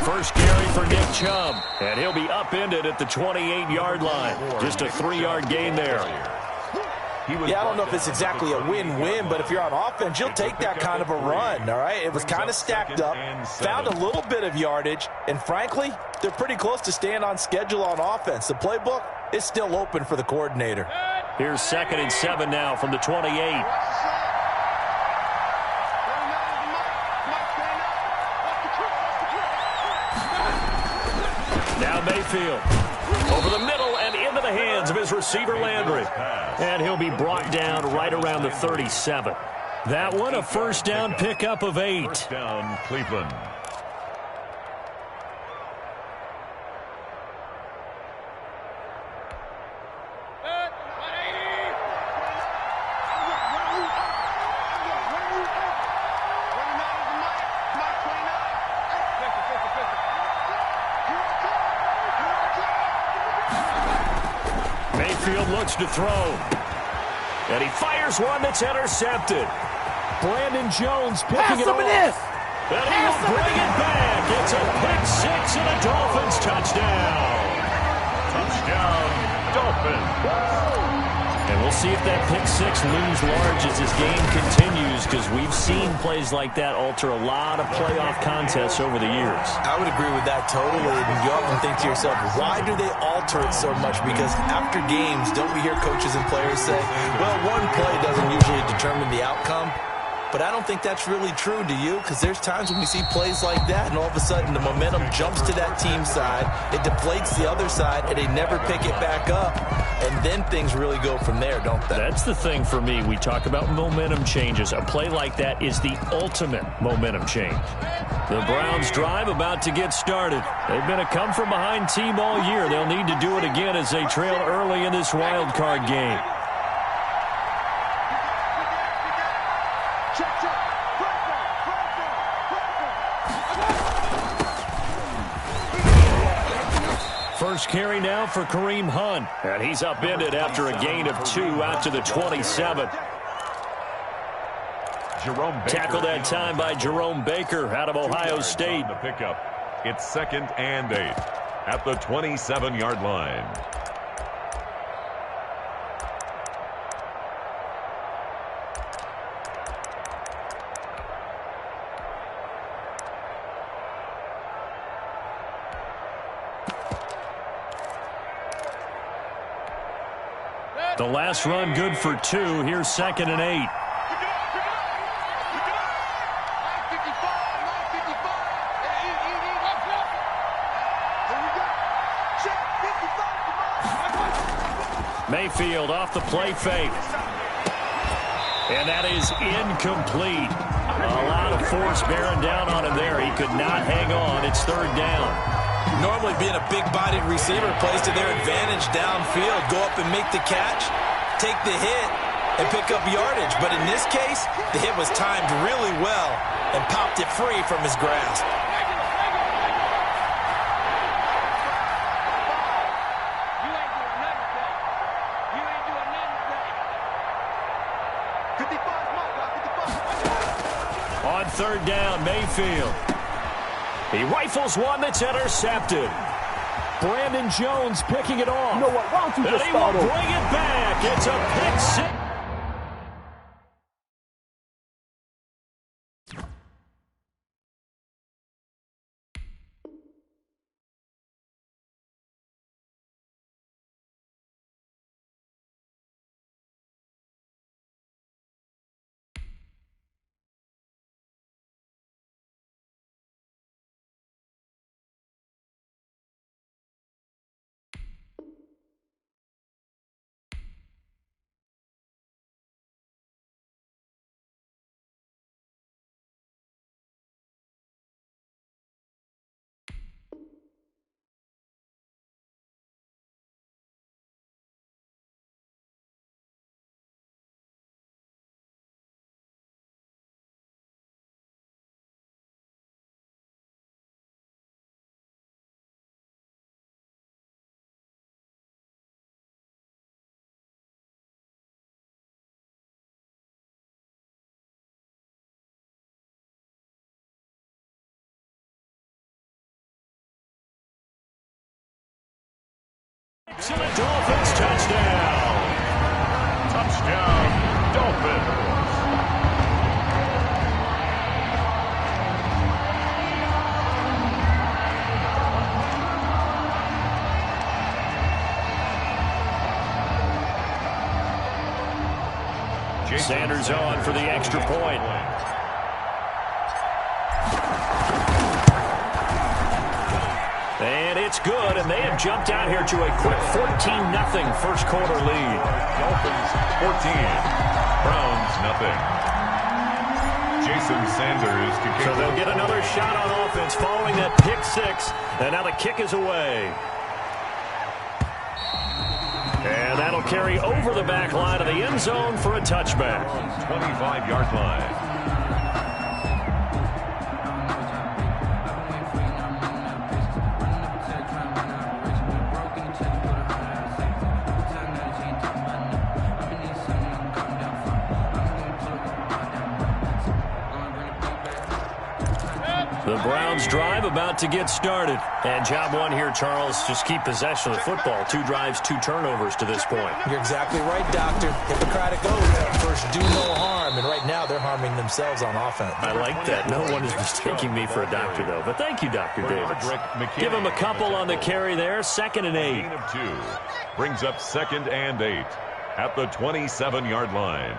First carry for Nick Chubb, and he'll be upended at the 28-yard line. Just a 3-yard gain there. Yeah, I don't know if it's exactly a win-win, but if you're on offense, you'll take that kind of a run, all right? It was kind of stacked up, found a little bit of yardage, and frankly, they're pretty close to staying on schedule on offense. The playbook is still open for the coordinator. Here's 2nd and 7 now from the 28. Now Mayfield over the middle and into the hands of his receiver Landry. And he'll be brought down right around the 37. That one a first down pickup of 8. First down, Cleveland. Mayfield looks to throw. And he fires one that's intercepted. Brandon Jones picking it off. And he will bring it back. It's a pick-6 and a Dolphins touchdown. Touchdown, Dolphins. And we'll see if that pick-6 looms large as this game continues, because we've seen plays like that alter a lot of playoff contests over the years. I would agree with that totally. And you often think to yourself, why do they alter it so much? Because after games, don't we hear coaches and players say, well, one play doesn't usually determine the outcome? But I don't think that's really true, do you? Because there's times when we see plays like that, and all of a sudden the momentum jumps to that team side, it deflates the other side, and they never pick it back up. And then things really go from there, don't they? That's the thing for me. We talk about momentum changes. A play like that is the ultimate momentum change. The Browns drive about to get started. They've been a come-from-behind team all year. They'll need to do it again as they trail early in this wild card game. First carry now for Kareem Hunt. And he's upended after a gain of 2 out to the 27. Tackled that time by Jerome Baker out of Ohio State. The pickup. It's 2nd and 8 at the 27-yard line. The last run good for 2. Here's 2nd and 8. Mayfield off the play fake. And that is incomplete. A lot of force bearing down on him there. He could not hang on. It's 3rd down. Normally being a big-bodied receiver plays to their advantage downfield. Go up and make the catch, take the hit, and pick up yardage. But in this case, the hit was timed really well and popped it free from his grasp. On 3rd down, Mayfield. He rifles one that's intercepted. Brandon Jones picking it off. You know what? Why don't you just and he will bring it back. It's a pick 6. Dolphins touchdown. Touchdown, Dolphins. Sanders on for the extra point. And it's good, and they have jumped out here to a quick 14-0 first quarter lead. Dolphins 14, Browns nothing. Jason Sanders to kick. So they'll get another shot on offense following that pick six, and now the kick is away. And that'll carry over the back line of the end zone for a touchback. 25-yard line. The Browns drive about to get started. And job one here, Charles, just keep possession of the football. 2 drives, 2 turnovers to this point. You're exactly right, Doctor. Hippocratic oath. First, do no harm. And right now, they're harming themselves on offense. I like that. No one is mistaking me for a doctor, though. But thank you, Dr. Davis. Give him a couple on the carry there. 2nd and 8. Gain of 2. Brings up 2nd and 8 at the 27-yard line.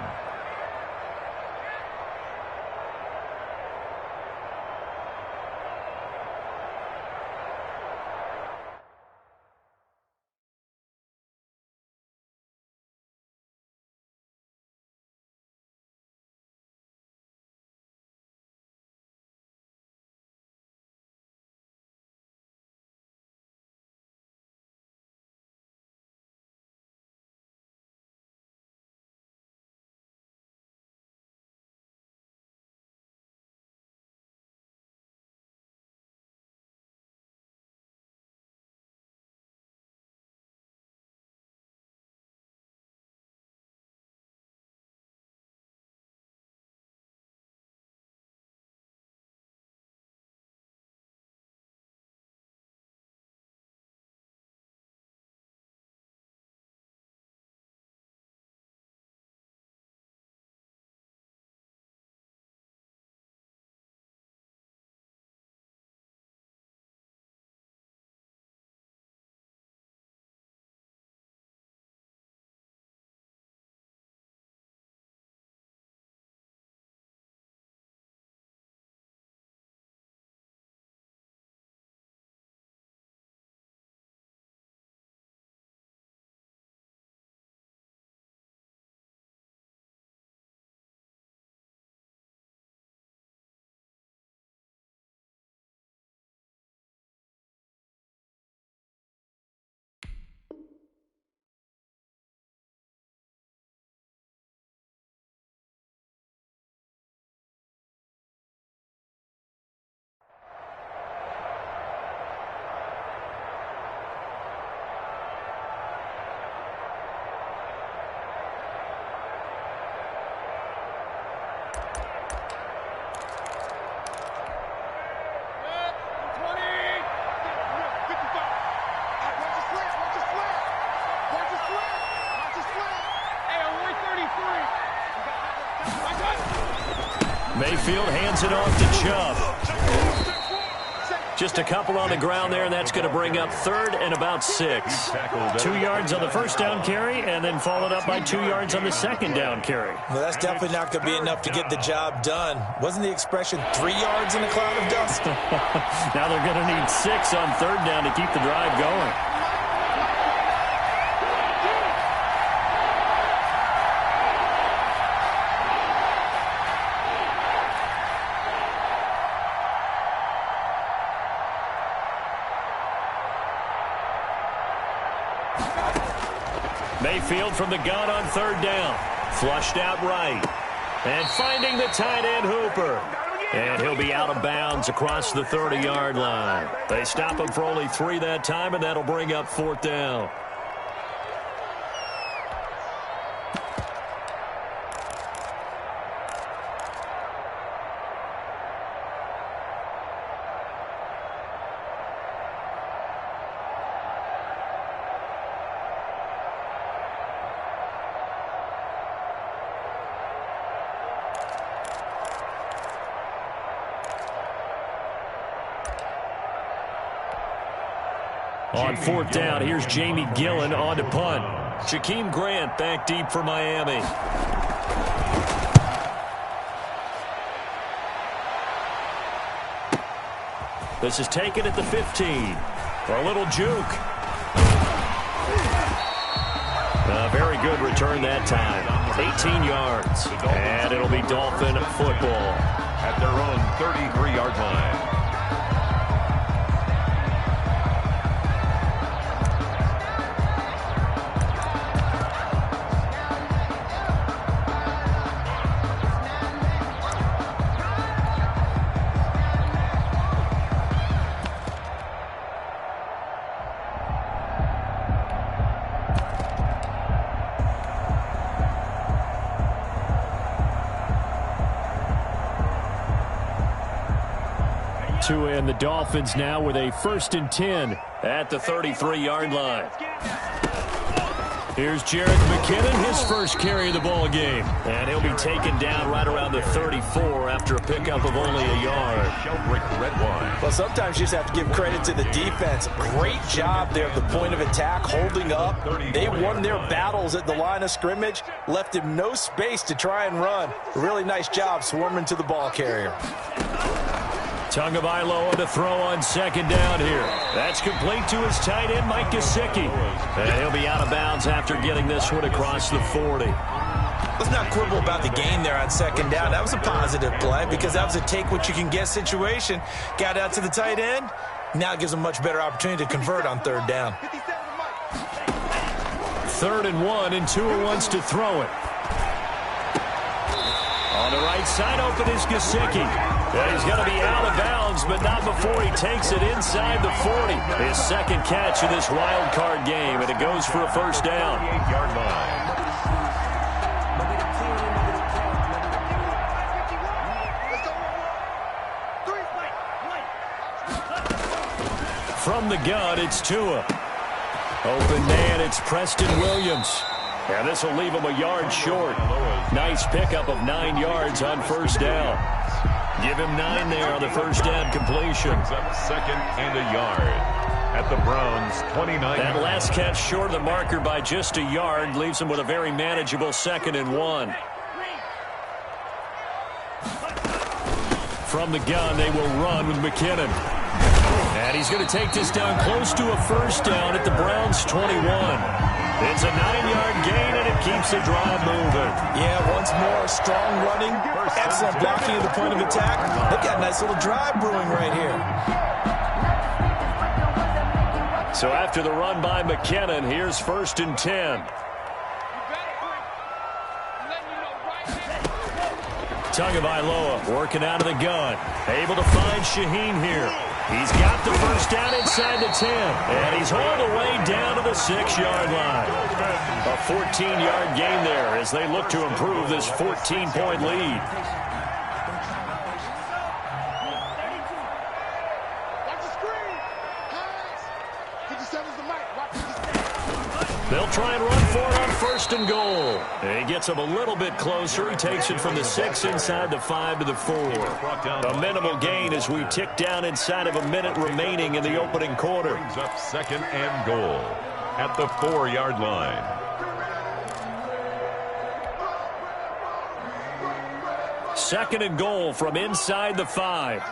Mayfield hands it off to Chubb. Just a couple on the ground there, and that's going to bring up 3rd and about 6. 2 yards on the first down carry, and then followed up by 2 yards on the second down carry. Well, that's definitely not going to be enough to get the job done. Wasn't the expression 3 yards in a cloud of dust? Now they're going to need 6 on 3rd down to keep the drive going. Mayfield from the gun on 3rd down. Flushed out right. And finding the tight end Hooper. And he'll be out of bounds across the 30-yard line. They stop him for only 3 that time, and that'll bring up 4th down. On fourth down, here's Jamie Gillen on to punt. Jakeem Grant back deep for Miami. This is taken at the 15. For a little juke. A very good return that time. 18 yards. And it'll be Dolphin football. At their own 33-yard line. And the Dolphins now with a 1st and 10 at the 33-yard line. Here's Jerick McKinnon, his first carry of the ball game. And he'll be taken down right around the 34 after a pickup of only a yard. Well, sometimes you just have to give credit to the defense. Great job there at the point of attack, holding up. They won their battles at the line of scrimmage, left him no space to try and run. Really nice job swarming to the ball carrier. Tagovailoa to throw on second down here. That's complete to his tight end, Mike Gesicki. And he'll be out of bounds after getting this one across the 40. Let's not quibble about the gain there on second down. That was a positive play because that was a take-what-you-can-get situation. Got out to the tight end. Now gives him a much better opportunity to convert on third down. 3rd and 1, and Tua wants to throw it. On the right side, open is Gesicki. He's going to be out of bounds, but not before he takes it inside the 40. His second catch of this wild card game, and it goes for a 1st down. 38-yard line. From the gun, it's Tua. Open man, it's Preston Williams. And this will leave him a yard short. Nice pickup of 9 yards on 1st down. Give him 9 there on the 1st down completion. Up 2nd and a yard at the Browns' 29. That last catch short of the marker by just a yard leaves him with a very manageable 2nd and 1. From the gun, they will run with McKinnon. And he's going to take this down close to a 1st down at the Browns' 21. It's a 9-yard gain, and it keeps the drive moving. Yeah, once more, strong running, excellent blocking at the point of attack. They've got a nice little drive brewing right here. So after the run by McKinnon, here's 1st and 10. Tagovailoa working out of the gun. Able to find Shaheen here. He's got the 1st down inside the 10. And he's hauled away down to the 6-yard line. A 14-yard gain there as they look to improve this 14-point lead. They'll try and run for it on 1st and goal. And he gets him a little bit closer. He takes it from the 6 inside the 5 to the 4. A minimal gain as we tick down inside of a minute remaining in the opening quarter. Brings up 2nd and goal at the 4-yard line. Second and goal from inside the 5.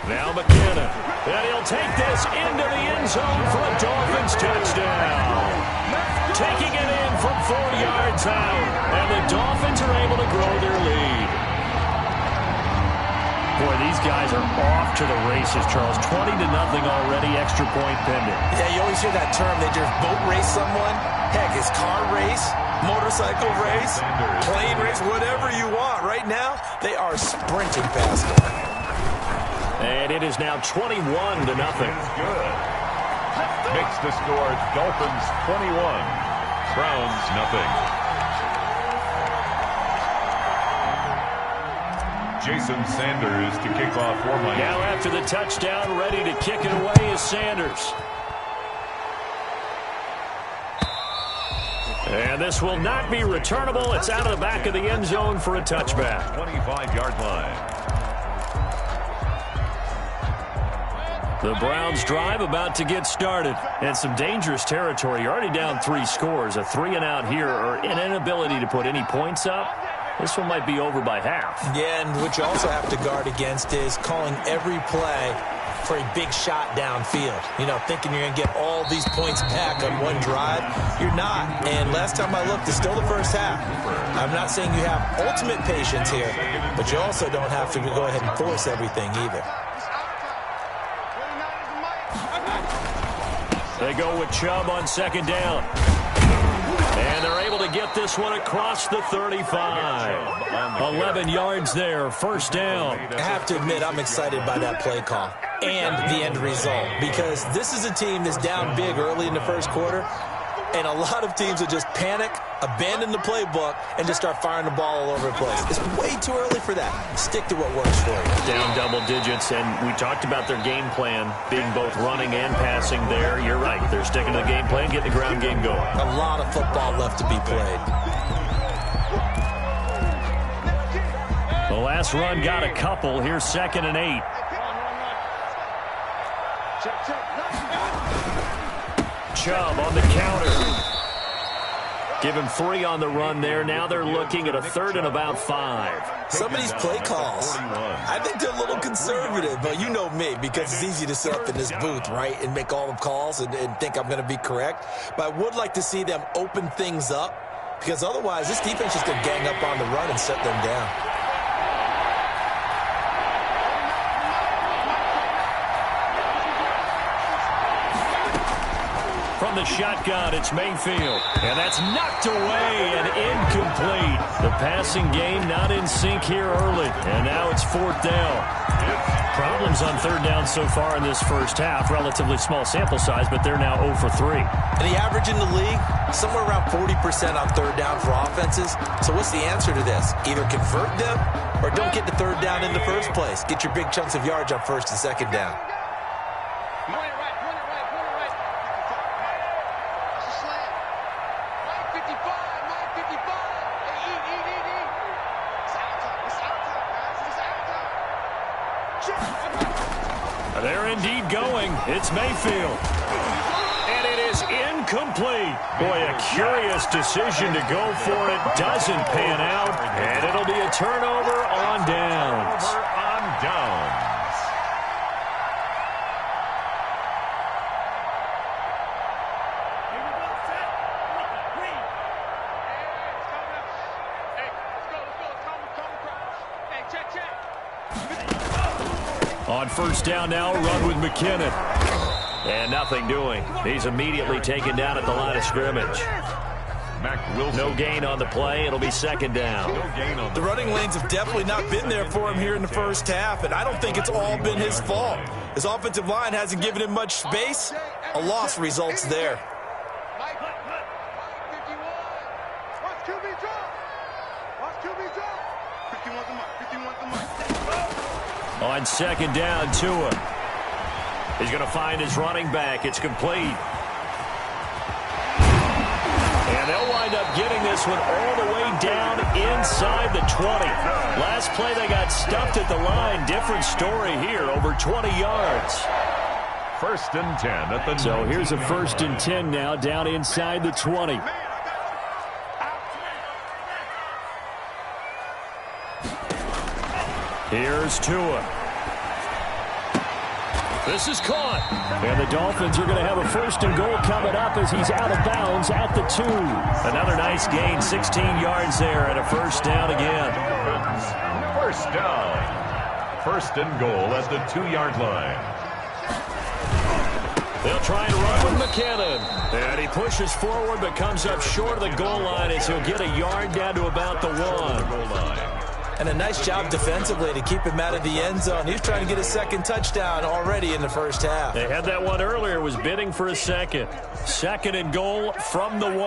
Now McKinnon. And he'll take this into the end zone for a Dolphins touchdown. Taking it in from 4 yards out. And the Dolphins are able to grow their lead. Boy, these guys are off to the races, Charles. 20-0 already, extra point pending. Yeah, you always hear that term. They just boat race someone. Heck, it's car race, motorcycle race, plane race, whatever you want. Right now, they are sprinting past them. And it is now 21-0. Good. Makes the score Dolphins 21, Browns nothing. Jason Sanders to kick off for Miami. Now after the touchdown, ready to kick it away is Sanders. And this will not be returnable. It's out of the back of the end zone for a touchback. 25-yard line. The Browns drive about to get started. And some dangerous territory. You're already down 3 scores. A 3-and-out here or an inability to put any points up. This one might be over by half. Yeah, and what you also have to guard against is calling every play for a big shot downfield. You know, thinking you're going to get all these points back on one drive. You're not. And last time I looked, it's still the first half. I'm not saying you have ultimate patience here, but you also don't have to go ahead and force everything either. They go with Chubb on second down. And they're able to get this one across the 35. 11 yards there, first down. I have to admit, I'm excited by that play call and the end result, because this is a team that's down big early in the first quarter, and a lot of teams will just panic, abandon the playbook, and just start firing the ball all over the place. It's way too early for that. Stick to what works for you. Down double digits, and we talked about their game plan being both running and passing there. You're right. They're sticking to the game plan, getting the ground game going. A lot of football left to be played. The last run got a couple. Here's 2nd and 8. Chubb on the counter. Give him 3 on the run there. Now they're looking at a 3rd and about 5. Some of these play calls, I think they're a little conservative, but you know me, because it's easy to sit up in this booth, right, and make all the calls and think I'm going to be correct. But I would like to see them open things up, because otherwise this defense is going to gang up on the run and shut them down. From the shotgun, it's Mayfield. And that's knocked away and incomplete. The passing game not in sync here early. And now it's 4th down. Problems on 3rd down so far in this first half. Relatively small sample size, but they're now 0 for 3. And the average in the league, somewhere around 40% on 3rd down for offenses. So what's the answer to this? Either convert them or don't get the 3rd down in the first place. Get your big chunks of yards on 1st and 2nd down. They're indeed going. It's Mayfield. And it is incomplete. Boy, a curious decision to go for it. Doesn't pan out. And it'll be a turnover on downs. On 1st down now, run with McKinnon. And nothing doing. He's immediately taken down at the line of scrimmage. No gain on the play. It'll be 2nd down. The running lanes have definitely not been there for him here in the first half, and I don't think it's all been his fault. His offensive line hasn't given him much space. A loss results there. On 2nd down, Tua. He's going to find his running back. It's complete. And they'll wind up getting this one all the way down inside the 20. Last play they got stuffed at the line. Different story here, over 20 yards. 1st and 10 at the 9. So here's a 1st and 10 now, down inside the 20. Here's Tua. This is caught. And the Dolphins are going to have a 1st and goal coming up as he's out of bounds at the 2. Another nice gain, 16 yards there, and a 1st down again. 1st down. 1st and goal at the 2-yard line. They'll try and run with McKinnon. And he pushes forward but comes up short of the goal line as he'll get a yard down to about the 1. Goal line. And a nice job defensively to keep him out of the end zone. He's trying to get his 2nd touchdown already in the first half. They had that one earlier, was bidding for a 2nd. 2nd and goal from the 1.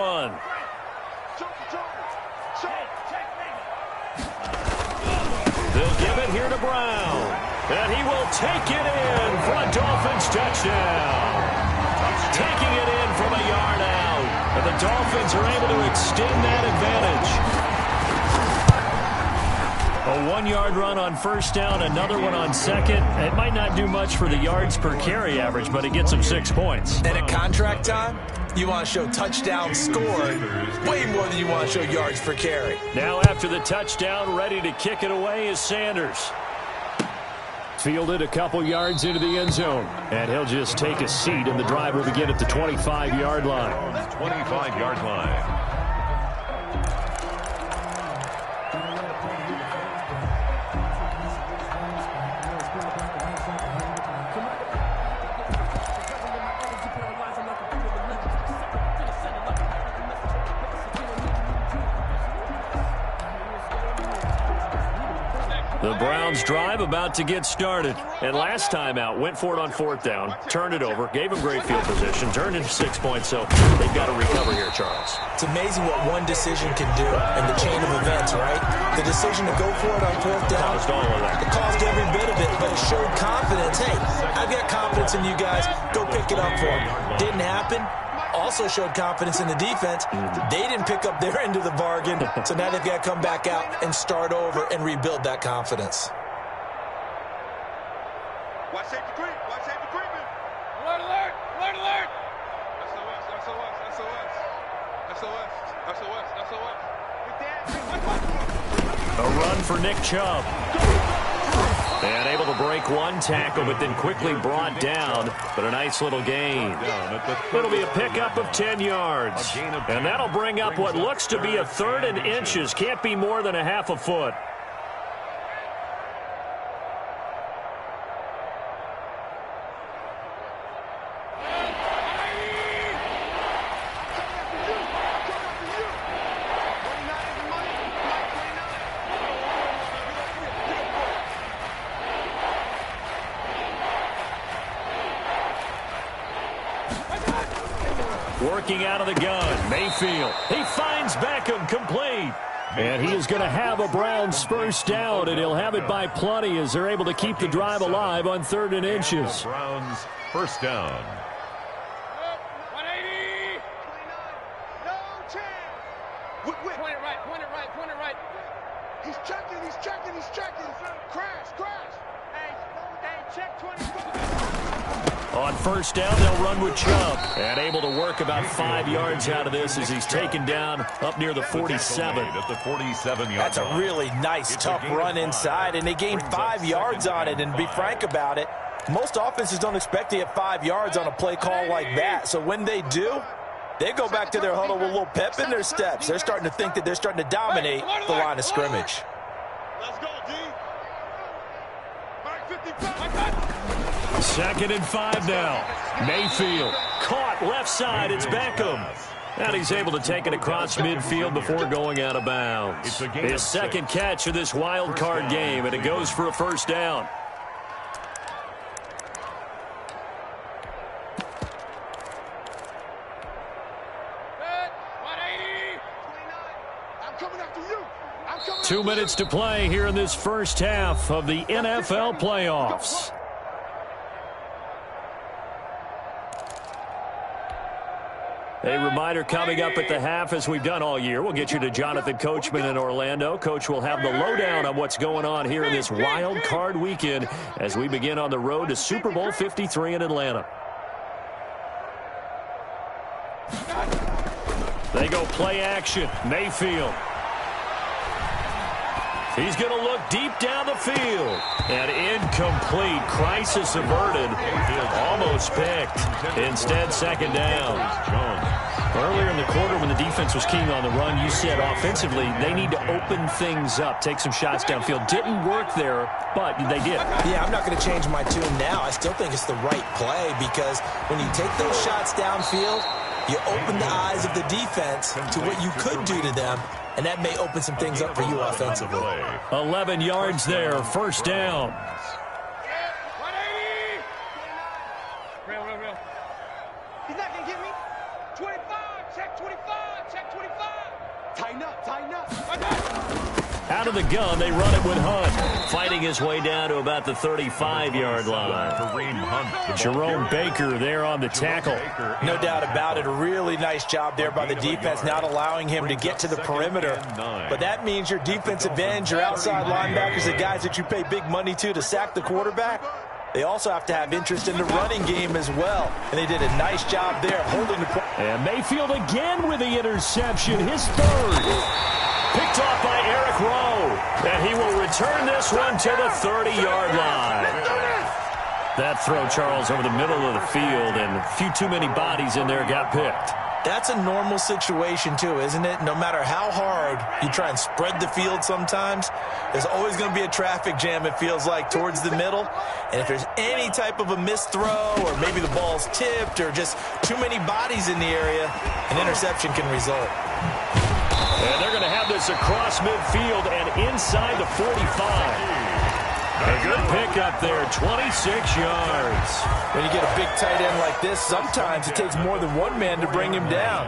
They'll give it here to Brown. And he will take it in for a Dolphins touchdown. Taking it in from a yard out. And the Dolphins are able to extend that advantage. A 1-yard run on first down, another one on second. It might not do much for the yards per carry average, but it gets them 6 points. And at contract time, you want to show touchdown scored way more than you want to show yards per carry. Now after the touchdown, ready to kick it away is Sanders. Fielded a couple yards into the end zone. And he'll just take a seat, and the drive will begin at the 25-yard line. 25-yard line. The Browns drive about to get started. And last time out, went for it on fourth down, turned it over, gave them great field position, turned into 6 points, so they've got to recover here, Charles. It's amazing what one decision can do in the chain of events, right? The decision to go for it on fourth down. Caused all of that. It caused every bit of it, but it showed confidence. Hey, I've got confidence in you guys. Go pick it up for me. Didn't happen. Also showed confidence in the defense. They didn't pick up their end of the bargain, so now they've got to come back out and start over and rebuild that confidence. Watch safety creep. Watch safety creeping. Alert, alert, alert, alert. SOS, SOS, SOS. SOS, SOS, SOS. A run for Nick Chubb. And able to break one tackle, but then quickly brought down. But a nice little gain. It'll be a pickup of 10 yards. And that'll bring up what looks to be a 3rd and inches. Can't be more than a half a foot. Working out of the gun, Mayfield. He finds Beckham, complete. And he is going to have a Browns first down, and he'll have it by plenty as they're able to keep the drive alive on 3rd and inches. Browns first down. 180. No chance. Point it right, point it right, point it right. He's checking, he's checking, he's checking. Crash, crash. Hey, check 24. On first down, they'll run with Chubb. And able to work about 5 yards out of this as he's taken down up near the 47. At the 47-yard line. That's a really nice, tough run inside, and they gained 5 yards on it. And to be frank about it, most offenses don't expect to get 5 yards on a play call like that. So when they do, they go back to their huddle with a little pep in their steps. They're starting to think that they're starting to dominate the line of scrimmage. Let's go, D. Back 55. 2nd and 5 now. Mayfield caught left side. It's Beckham. And he's able to take it across midfield before going out of bounds. His second catch of this wild card game, and it goes for a first down. Good. 180. I'm coming after you. 2 minutes to play here in this first half of the NFL playoffs. A reminder coming up at the half, as we've done all year. We'll get you to Jonathan Coachman in Orlando. Coach will have the lowdown on what's going on here in this wild card weekend as we begin on the road to Super Bowl 53 in Atlanta. They go play action. Mayfield. He's going to look deep down the field. And incomplete. Crisis averted. Almost picked. Instead, second down. Earlier in the quarter when the defense was keying on the run, you said offensively they need to open things up, take some shots downfield. Didn't work there, but they did. Yeah, I'm not going to change my tune now. I still think it's the right play because when you take those shots downfield, you open the eyes of the defense to what you could do to them, and that may open some things up for you offensively. 11 yards there, first down. 180. Real. He's not going to get me. 25. Check 25. Check 25. Tighten up. Tighten up. Out out of the gun. They run it with Hunt. Fighting his way down to about the 35-yard line. Jerome Baker there on the tackle. No doubt about it. A really nice job there by the defense, not allowing him to get to the perimeter. But that means your defensive ends, your outside linebackers, the guys that you pay big money to sack the quarterback, they also have to have interest in the running game as well. And they did a nice job there holding the... And Mayfield again with the interception, his third. Picked off by Eric Rowe. And he will return this one to the 30-yard line. That throw, Charles, over the middle of the field, and a few too many bodies in there got picked. That's a normal situation, too, isn't it? No matter how hard you try and spread the field sometimes, there's always going to be a traffic jam, it feels like, towards the middle. And if there's any type of a missed throw, or maybe the ball's tipped, or just too many bodies in the area, an interception can result. And they're going to have this across midfield and inside the 45. A good pickup there, 26 yards. When you get a big tight end like this, sometimes it takes more than one man to bring him down.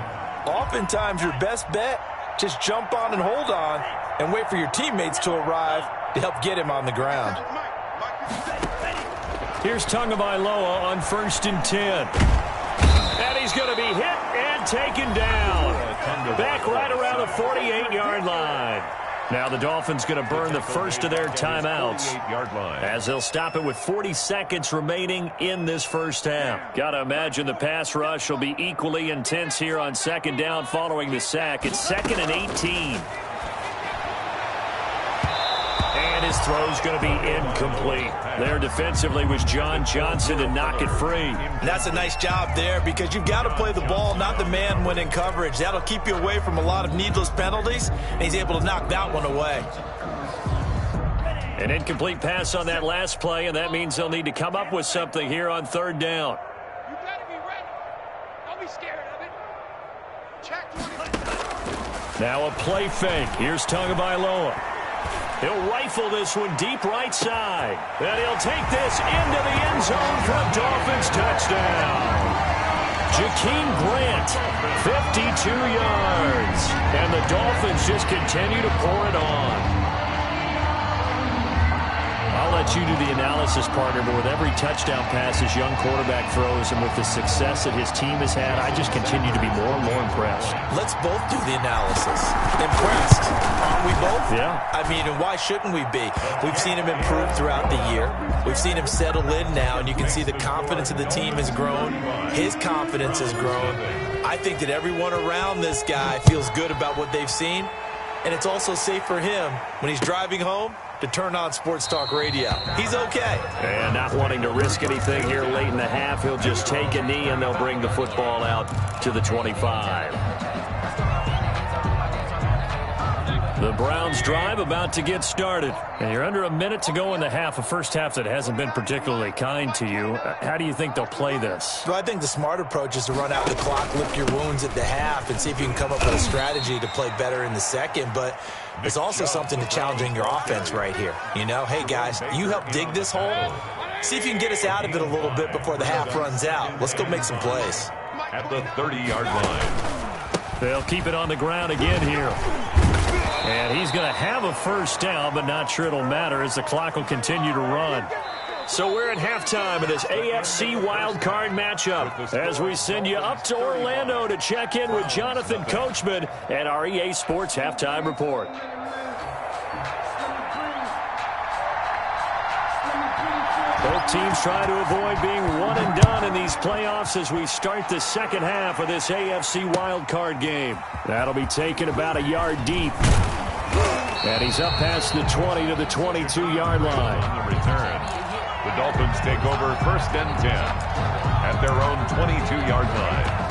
Oftentimes, your best bet, just jump on and hold on and wait for your teammates to arrive to help get him on the ground. Here's Tagovailoa on 1st and 10. And he's going to be hit and taken down. Back right around the 48-yard line. Now the Dolphins going to burn the first of their timeouts as they'll stop it with 40 seconds remaining in this first half. Got to imagine the pass rush will be equally intense here on second down following the sack. It's 2nd and 18. And his throw's going to be incomplete. There defensively was John Johnson to knock it free. And that's a nice job there because you've got to play the ball, not the man when in coverage. That'll keep you away from a lot of needless penalties, and he's able to knock that one away. An incomplete pass on that last play, and that means they'll need to come up with something here on 3rd down. You better be ready. Don't be scared of it. Check 20. Now a play fake. Here's Tagovailoa. He'll rifle this one deep right side. And he'll take this into the end zone for a Dolphins touchdown. Jakeem Grant, 52 yards. And the Dolphins just continue to pour it on. I'll let you do the analysis, partner, but with every touchdown pass his young quarterback throws and with the success that his team has had, I just continue to be more and more impressed. Let's both do the analysis. Impressed. Aren't we both? Yeah. I mean, and why shouldn't we be? We've seen him improve throughout the year. We've seen him settle in now, and you can see the confidence of the team has grown. His confidence has grown. I think that everyone around this guy feels good about what they've seen, and it's also safe for him when he's driving home to turn on Sports Talk Radio. He's okay. And not wanting to risk anything here late in the half, he'll just take a knee and they'll bring the football out to the 25. The Browns drive about to get started. And you're under a minute to go in the half, a first half that hasn't been particularly kind to you. How do you think they'll play this? Well, I think the smart approach is to run out the clock, lick your wounds at the half, and see if you can come up with a strategy to play better in the second. But there's also something to challenging your offense right here. You know, hey, guys, you help dig this hole. See if you can get us out of it a little bit before the half runs out. Let's go make some plays. At the 30-yard line. They'll keep it on the ground again here. And he's going to have a first down, but not sure it'll matter as the clock will continue to run. So we're at halftime of this AFC wildcard matchup as we send you up to Orlando to check in with Jonathan Coachman and our EA Sports Halftime Report. Both teams try to avoid being one and done in these playoffs as we start the second half of this AFC wildcard game. That'll be taken about a yard deep. And he's up past the 20 to the 22-yard line. On the return, the Dolphins take over 1st and 10 at their own 22-yard line.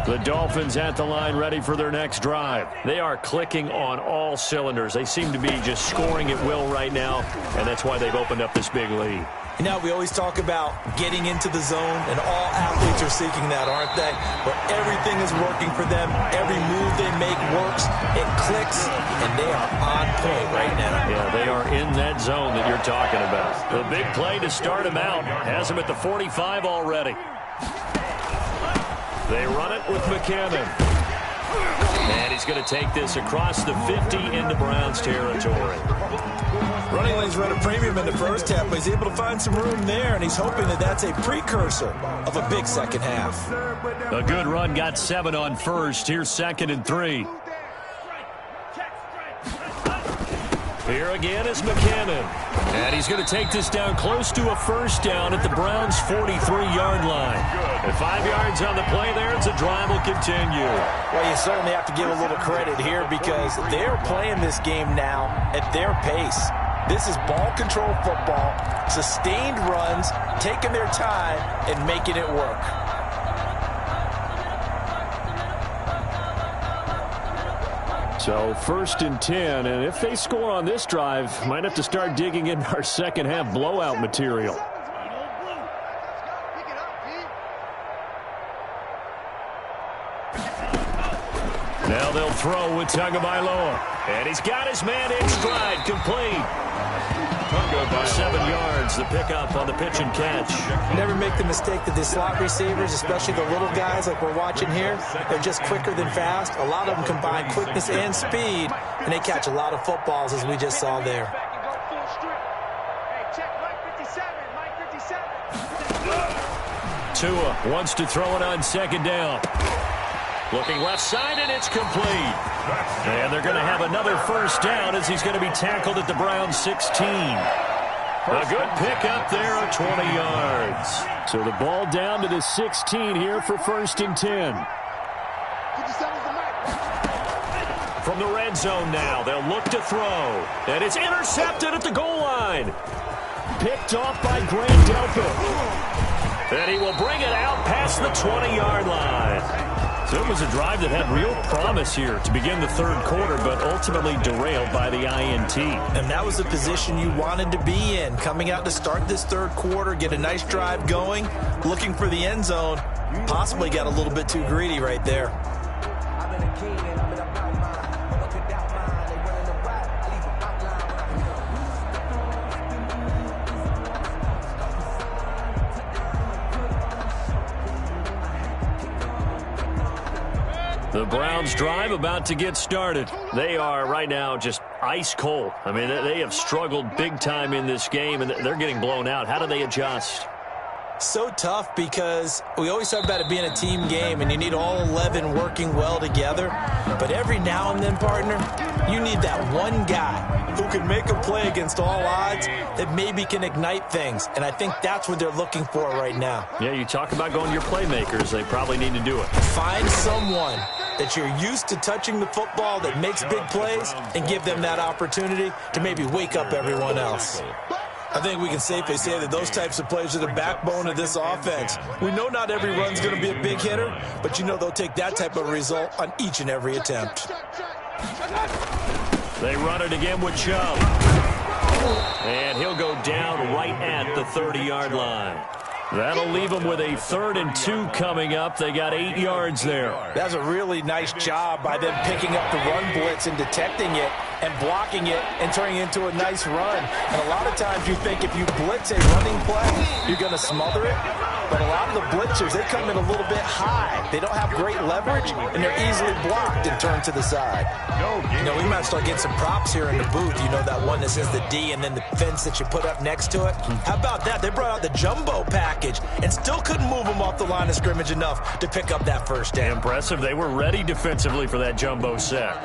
The Dolphins at the line ready for their next drive. They are clicking on all cylinders. They seem to be just scoring at will right now, and that's why they've opened up this big lead. You know, we always talk about getting into the zone, and all athletes are seeking that, aren't they? But everything is working for them. Every move they make works. It clicks, and they are on point right now. Yeah, they are in that zone that you're talking about. The big play to start him out has him at the 45 already. They run it with McCammon. And he's going to take this across the 50 into Browns territory. Running lanes run a premium in the first half, but he's able to find some room there, and he's hoping that that's a precursor of a big second half. A good run, got 7 on first. Here's 2nd and 3. Here again is McCammon. And he's going to take this down close to a first down at the Browns' 43-yard line. And 5 yards on the play there, as the drive will continue. Well, you certainly have to give a little credit here because they're playing this game now at their pace. This is ball control football, sustained runs, taking their time, and making it work. So 1st and 10, and if they score on this drive, might have to start digging into our second half blowout material. Now they'll throw with Tagovailoa. And he's got his man in stride, complete. 7 yards, the pickup on the pitch and catch. Never make the mistake that the slot receivers, especially the little guys like we're watching here, they're just quicker than fast. A lot of them combine quickness and speed, and they catch a lot of footballs, as we just saw there. Tua wants to throw it on 2nd down. Looking left side, and it's complete. And they're going to have another first down as he's going to be tackled at the Browns' 16. A good pickup there of 20 yards. So the ball down to the 16 here for 1st and 10. From the red zone now, they'll look to throw. And it's intercepted at the goal line. Picked off by Grant Delpit. And he will bring it out past the 20-yard line. So it was a drive that had real promise here to begin the 3rd quarter, but ultimately derailed by the INT. And that was the position you wanted to be in, coming out to start this 3rd quarter, get a nice drive going, looking for the end zone. Possibly got a little bit too greedy right there. The Browns drive about to get started. They are right now just ice cold. I mean, they have struggled big time in this game, and they're getting blown out. How do they adjust? So tough because we always talk about it being a team game, and you need all 11 working well together. But every now and then, partner, you need that one guy who can make a play against all odds that maybe can ignite things. And I think that's what they're looking for right now. Yeah, you talk about going to your playmakers. They probably need to do it. Find someone that you're used to touching the football that makes big plays and give them that opportunity to maybe wake up everyone else. I think we can safely say that those types of plays are the backbone of this offense. We know not every run's going to be a big hitter, but you know they'll take that type of result on each and every attempt. They run it again with Chubb. And he'll go down right at the 30-yard line. That'll leave them with a 3rd and 2 coming up. They got 8 yards there. That's a really nice job by them picking up the run blitz and detecting it and blocking it and turning it into a nice run. And a lot of times you think if you blitz a running play, you're going to smother it. But a lot of the blitzers, they come in a little bit high. They don't have great leverage, and they're easily blocked and turned to the side. You know, we might start getting some props here in the booth. You know, that one that says the D and then the fence that you put up next to it. How about that? They brought out the jumbo package and still couldn't move them off the line of scrimmage enough to pick up that first down. Impressive. They were ready defensively for that jumbo set.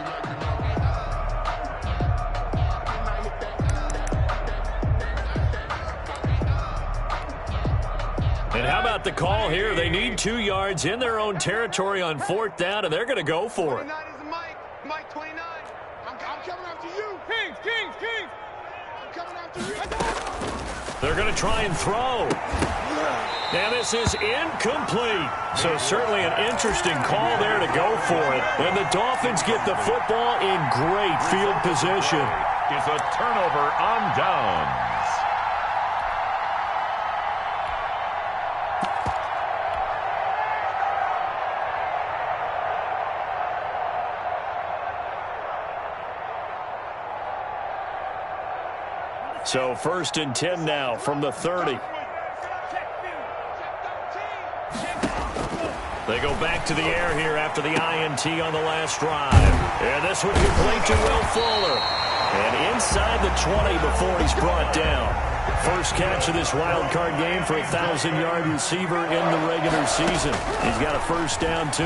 And how about the call here? They need 2 yards in their own territory on 4th down, and they're going to go for it. Mike 29. I'm coming after you. Kings. I'm coming after you. They're going to try and throw. And this is incomplete. So certainly an interesting call there to go for it. And the Dolphins get the football in great field position. It's a turnover on downs. So 1st and 10 now from the 30. They go back to the air here after the INT on the last drive. And this one complete to Will Fuller. And inside the 20 before he's brought down. First catch of this wild card game for a 1,000-yard receiver in the regular season. He's got a first down, too.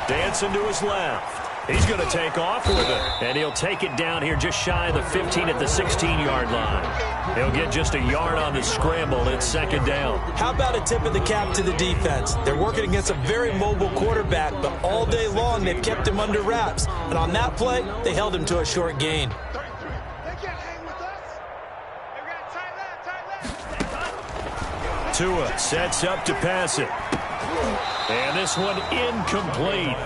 Dancing to his left. He's going to take off with it. And he'll take it down here just shy of the 15 at the 16-yard line. He'll get just a yard on the scramble. It's second down. How about a tip of the cap to the defense? They're working against a very mobile quarterback, but all day long they've kept him under wraps. And on that play, they held him to a short gain. Tua sets up to pass it. And this one incomplete.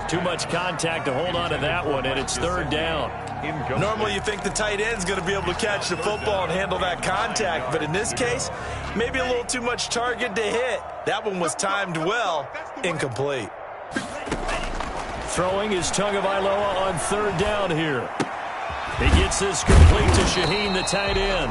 Too much contact to hold on to that one, and it's third down. Normally you think the tight end's going to be able to catch the football and handle that contact, but in this case, maybe a little too much target to hit. That one was timed well. Incomplete. Throwing is Tagovailoa on third down here. He gets this complete to Shaheen, the tight end.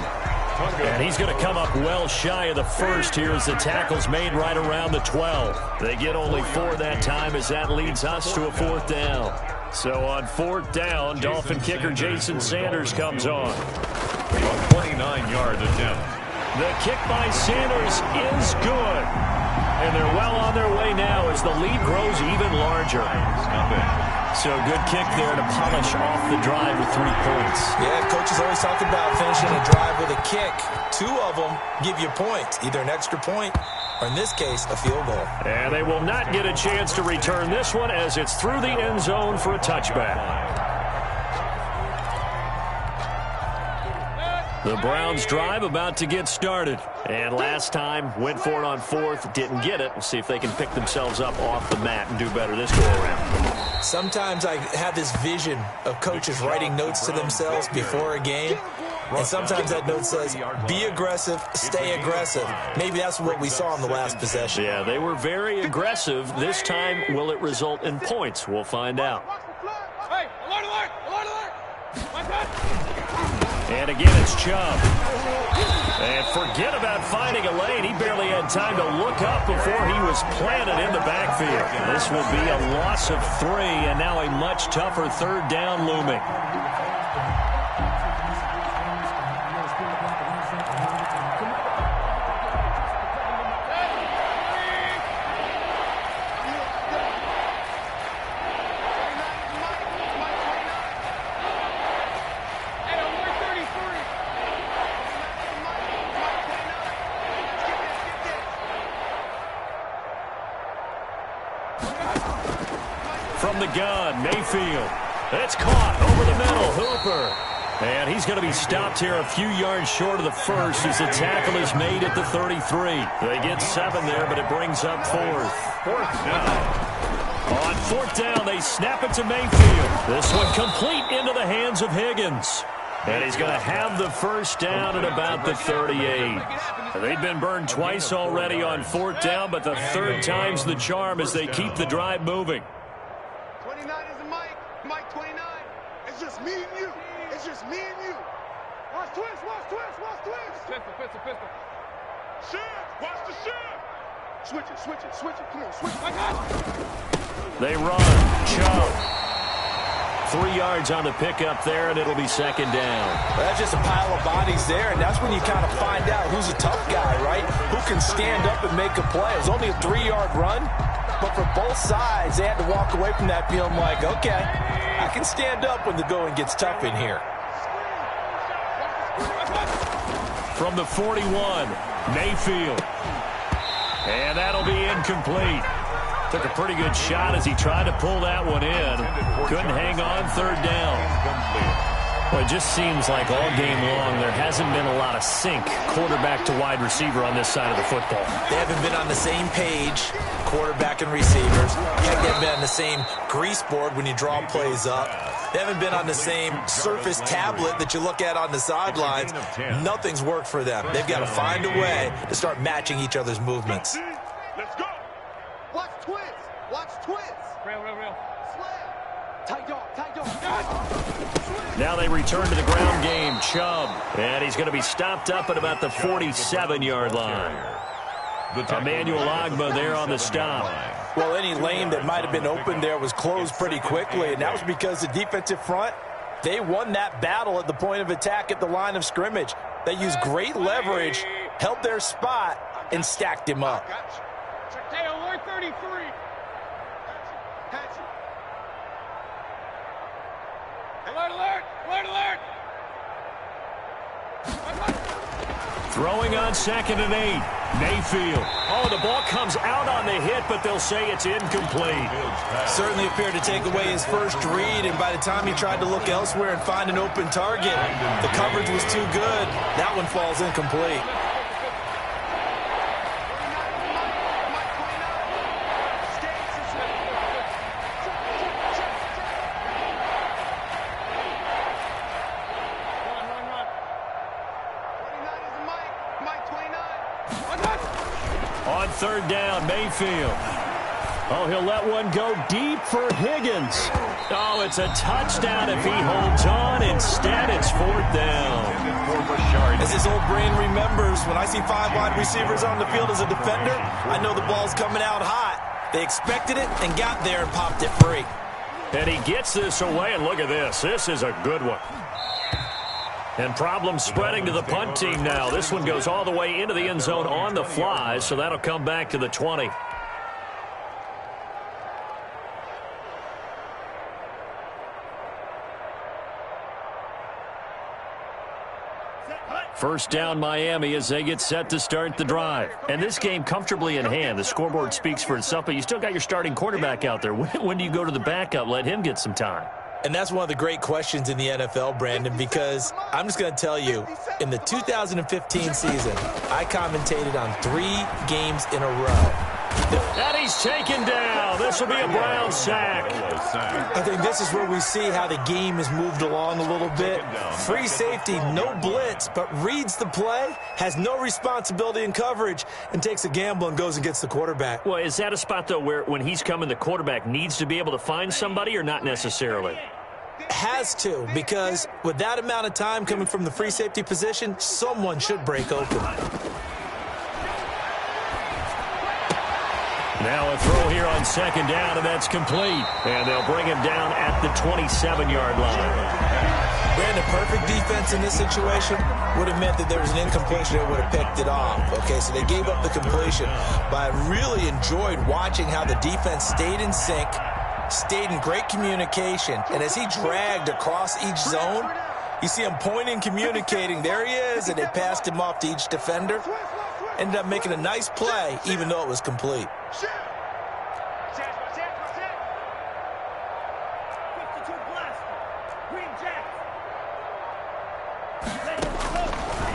And he's going to come up well shy of the first here as the tackle's made right around the 12. They get only 4 that time as that leads us to a fourth down. So on fourth down, Dolphin kicker Jason Sanders comes on. A 29-yard attempt. The kick by Sanders is good. And they're well on their way now as the lead grows even larger. So good kick there to polish off the drive with 3 points. Yeah, coaches always talk about finishing a drive with a kick. 2 of them give you points, either an extra point or, in this case, a field goal. And they will not get a chance to return this one as it's through the end zone for a touchback. The Browns drive about to get started. And last time, went for it on fourth, didn't get it. We'll see if they can pick themselves up off the mat and do better this go-around. Sometimes I have this vision of coaches writing notes to themselves before a game. And sometimes that note says, be aggressive, stay aggressive. Maybe that's what we saw in the last possession. Yeah, they were very aggressive. This time, will it result in points? We'll find out. Hey, alert, alert, alert, alert. My God. And again, it's Chubb. And forget about finding a lane. He barely had time to look up before he was planted in the backfield. This will be a loss of 3, and now a much tougher third down looming. From the gun, Mayfield. It's caught over the middle, Hooper. And he's going to be stopped here a few yards short of the first as the tackle is made at the 33. They get 7 there, but it brings up fourth. Fourth down. On fourth down, they snap it to Mayfield. This one complete into the hands of Higgins. And he's going to have the first down at about the 38. They've been burned twice already on fourth down, but the third time's the charm as they keep the drive moving. 29 is a Mike. Mike 29. It's just me and you. It's just me and you. Watch twist, watch twist, watch twist. Pistol, pistol, pistol. Shift, watch the shift. Switch it, switch it, switch it. Come on, switch it. My God. They run. Chubb. 3 yards on the pickup there, and it'll be second down. Well, that's just a pile of bodies there, and that's when you kind of find out who's a tough guy, right? Who can stand up and make a play. It was only a 3-yard run, but for both sides, they had to walk away from that feeling like, okay, I can stand up when the going gets tough in here. From the 41, Mayfield. And that'll be incomplete. Took a pretty good shot as he tried to pull that one in. Couldn't hang on third down. Well, it just seems like all game long there hasn't been a lot of sync quarterback to wide receiver on this side of the football. They haven't been on the same page, quarterback and receivers. Heck, they haven't been on the same grease board when you draw plays up. They haven't been on the same surface tablet that you look at on the sidelines. Nothing's worked for them. They've got to find a way to start matching each other's movements. Let's go. Watch twist. Watch twist. Real, real, real. Slam. Tight dog, tight dog. Now they return to the ground game. Chubb. And he's going to be stopped up at about the 47-yard line. Emmanuel Ogbah there on the stop. Well, any lane that might have been open there was closed pretty quickly, and that was because the defensive front, they won that battle at the point of attack at the line of scrimmage. They used great leverage, held their spot, and stacked him up. Hey, alert 33. Alert, alert, alert, alert. Throwing on 2nd and 8. Mayfield. Oh, the ball comes out on the hit, but they'll say it's incomplete. Certainly appeared to take away his first read, and by the time he tried to look elsewhere and find an open target, the coverage was too good. That one falls incomplete. On 3rd down, Mayfield. Oh, he'll let one go deep for Higgins. Oh, it's a touchdown if he holds on. Instead, it's 4th down. As his old brain remembers, when I see 5 wide receivers on the field as a defender, I know the ball's coming out hot. They expected it and got there and popped it free. And he gets this away, and look at this. This is a good one. And problems spreading to the punt team now. This one goes all the way into the end zone on the fly, so that'll come back to the 20. First down, Miami, as they get set to start the drive. And this game comfortably in hand. The scoreboard speaks for itself, but you still got your starting quarterback out there. When do you go to the backup? Let him get some time. And that's one of the great questions in the NFL, Brandon, because I'm just going to tell you, in the 2015 season, I commentated on 3 games in a row. And he's taken down. This will be a Brown sack. I think this is where we see how the game has moved along a little bit. Free safety, no blitz, but reads the play, has no responsibility in coverage, and takes a gamble and goes and gets the quarterback. Well, is that a spot, though, where when he's coming, the quarterback needs to be able to find somebody or not necessarily? Has to, because with that amount of time coming from the free safety position, someone should break open. Now a throw here on 2nd down, and that's complete. And they'll bring him down at the 27-yard line. Brandon, perfect defense in this situation would have meant that there was an incompletion that would have picked it off. Okay, so they gave up the completion. But I really enjoyed watching how the defense stayed in sync, stayed in great communication, and as he dragged across each zone, you see him pointing, communicating. There he is, and they passed him off to each defender. Ended up making a nice play, even though it was complete.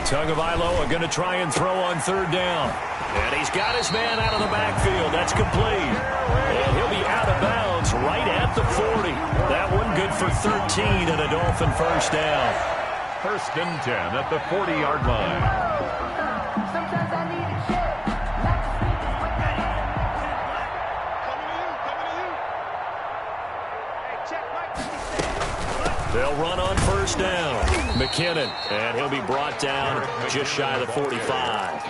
Tagovailoa going to try and throw on 3rd down. And he's got his man out of the backfield. That's complete. And he'll be out of bounds right at the 40. That one good for 13 and a Dolphin first down. 1st and 10 at the 40-yard line. They'll run on 1st down. McKinnon, and he'll be brought down just shy of the 45.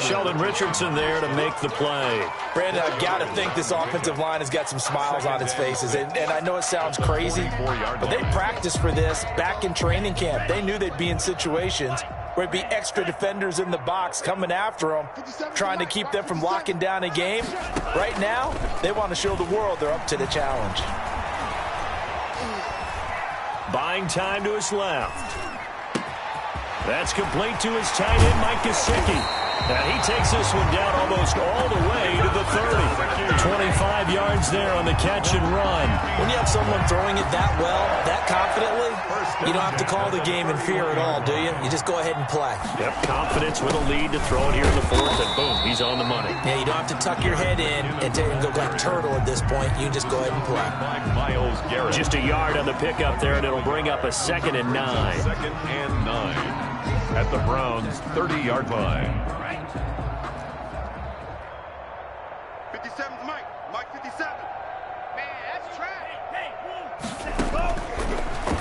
Sheldon Richardson there to make the play. Brandon, I've got to think this offensive line has got some smiles on its faces. And I know it sounds crazy, but they practiced for this back in training camp. They knew they'd be in situations where it'd be extra defenders in the box coming after them, trying to keep them from locking down a game. Right now, they want to show the world they're up to the challenge. Buying time to his left. That's complete to his tight end, Mike Gesicki. And he takes this one down almost all the way to the 30. 25 yards there on the catch and run. When you have someone throwing it that well, that confidently, you don't have to call the game in fear at all, do you? You just go ahead and play. Yep, confidence with a lead to throw it here in the 4th, and boom, he's on the money. Yeah, you don't have to tuck your head in and go like turtle at this point. You just go ahead and play. Myles Garrett. Just a yard on the pickup there, and it'll bring up a 2nd and 9. 2nd and 9 at the Browns' 30-yard line. 57's Mike. Mike 57. Man, that's trash. Hey,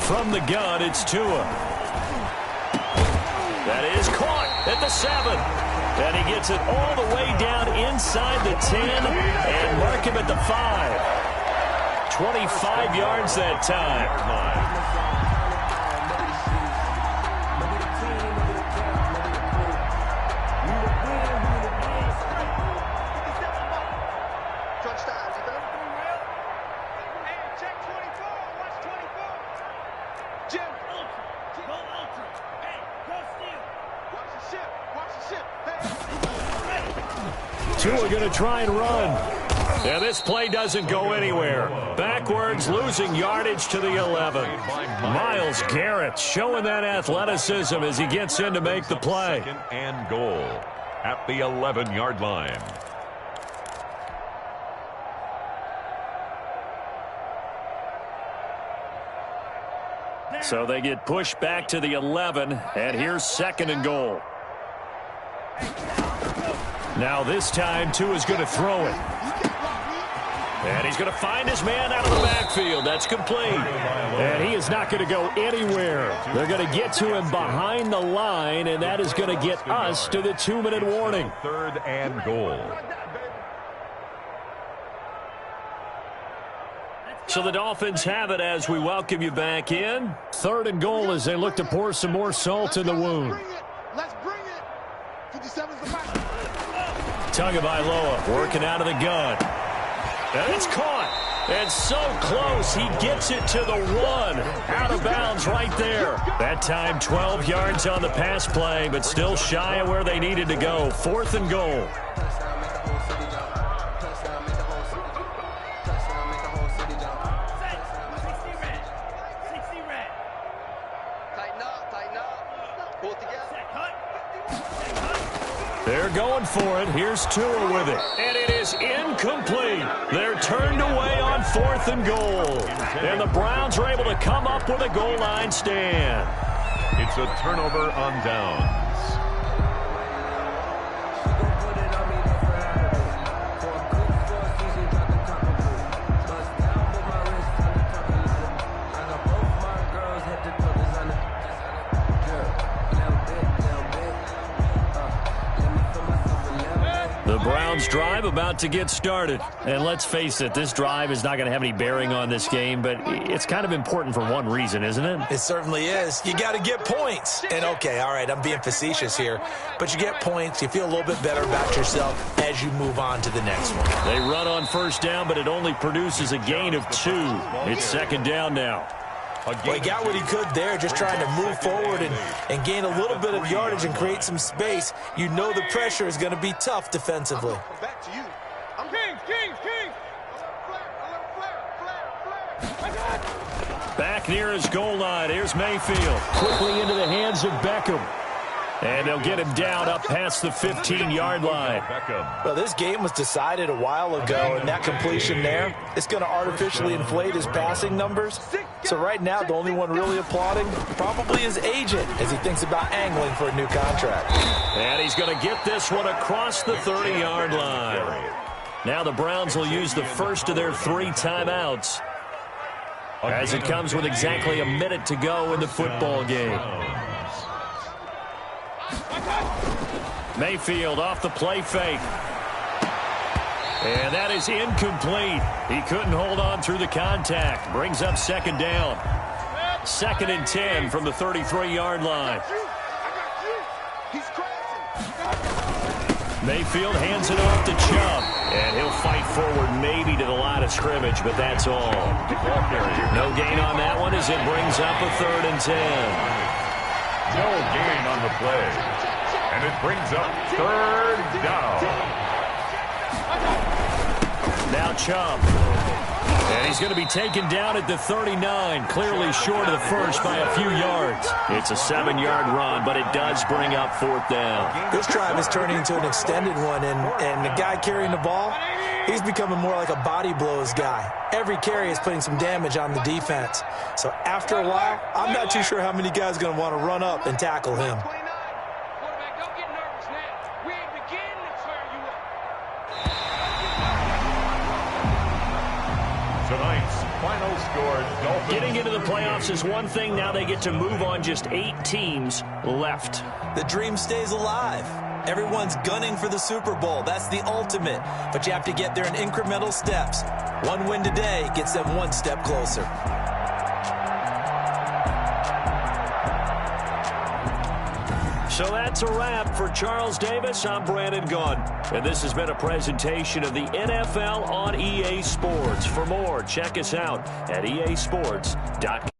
From the gun, it's Tua. That is caught at the 7. And he gets it all the way down inside the 10 and mark him at the 5. 25 yards that time. Two are going to try and run. And this play doesn't go anywhere. Backwards, losing yardage to the 11. Myles Garrett showing that athleticism as he gets in to make the play. Second and goal at the 11-yard line. So they get pushed back to the 11, and here's second and goal. Now this time, Tua is going to throw it. And he's going to find his man out of the backfield. That's complete. And he is not going to go anywhere. They're going to get to him behind the line, and that is going to get us to the 2-minute warning. Third and goal. So the Dolphins have it as we welcome you back in. Third and goal as they look to pour some more salt in the wound. Let's bring it. 57's the back. Tagovailoa working out of the gun. And it's caught. And so close. He gets it to the 1. Out of bounds right there. That time 12 yards on the pass play, but still shy of where they needed to go. Fourth and goal. They're going for it. Here's Tua with it. And it is incomplete. They're turned away on fourth and goal. And the Browns are able to come up with a goal line stand. It's a turnover on downs. Browns drive about to get started. And let's face it, this drive is not going to have any bearing on this game, but it's kind of important for one reason, isn't it? It certainly is. You got to get points. And okay, all right, I'm being facetious here, but you get points, you feel a little bit better about yourself as you move on to the next one. They run on first down, but it only produces a gain of 2. It's second down now. Well, he got what he could there, just trying to move forward and gain a little bit of yardage and create some space. You know the pressure is going to be tough defensively. Back to you. I'm Kings. Back near his goal line. Here's Mayfield. Quickly into the hands of Beckham. And they'll get him down up past the 15-yard line. Well, this game was decided a while ago, and that completion there, it's going to artificially inflate his passing numbers. So right now, the only one really applauding probably his agent as he thinks about angling for a new contract. And he's going to get this one across the 30-yard line. Now the Browns will use the first of their 3 timeouts as it comes with exactly a minute to go in the football game. Mayfield off the play fake. And that is incomplete. He couldn't hold on through the contact. Brings up second down. Second and 10 from the 33-yard line. Mayfield hands it off to Chubb. And he'll fight forward maybe to the line of scrimmage, but that's all. No gain on that one as it brings up a third and 10. No gain on the play. And it brings up third down. Now Chubb. And he's going to be taken down at the 39, clearly short of the first by a few yards. It's a 7-yard run, but it does bring up fourth down. This drive is turning into an extended one, and the guy carrying the ball, he's becoming more like a body blows guy. Every carry is putting some damage on the defense. So after a while, I'm not too sure how many guys are going to want to run up and tackle him. Tonight's final score, Dolphins. Getting into the playoffs is one thing. Now they get to move on just 8 teams left. The dream stays alive. Everyone's gunning for the Super Bowl. That's the ultimate. But you have to get there in incremental steps. One win today gets them one step closer. So that's a wrap for Charles Davis. I'm Brandon Gaudin. And this has been a presentation of the NFL on EA Sports. For more, check us out at easports.com.